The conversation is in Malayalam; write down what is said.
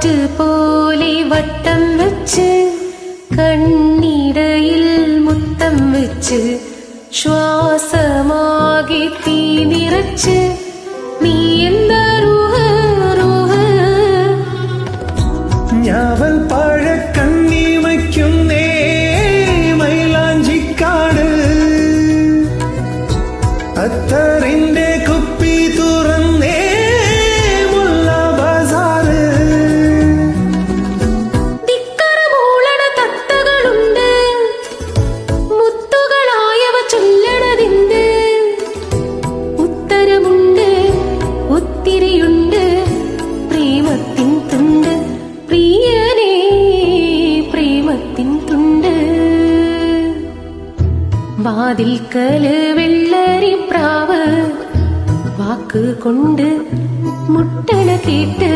കാറ്റ് പോലെ വട്ടം വെച്ച് കണ്ണിടയിൽ മുത്തം വെച്ച് ശ്വാസമാകെ തീ നിറച്ച് നീ എന്താ റൂഹ് റൂഹ് ഞാവൽ പഴക്കണ്ണി വയ്ക്കുന്നേ മൈലാഞ്ചിക്കാട് അത്തറിന്റെ കുപ്പി തുറന്നേ മുല്ല ബസാറ് ധിക്കാരമൂളണ തത്തകളുണ്ട് മുത്തുകളായവ ചൊല്ലണതിണ്ട് ഉത്തരമുണ്ട് ഒത്തിരിയുണ്ട് പ്രേമത്തിൻ തുണ്ട് പ്രിയനേ പ്രേമത്തിൻ തുണ്ട് വാതിൽക്കല് വെള്ളരി പ്രാവ് വാക്ക് കൊണ്ട് മുട്ടണ കേട്ട്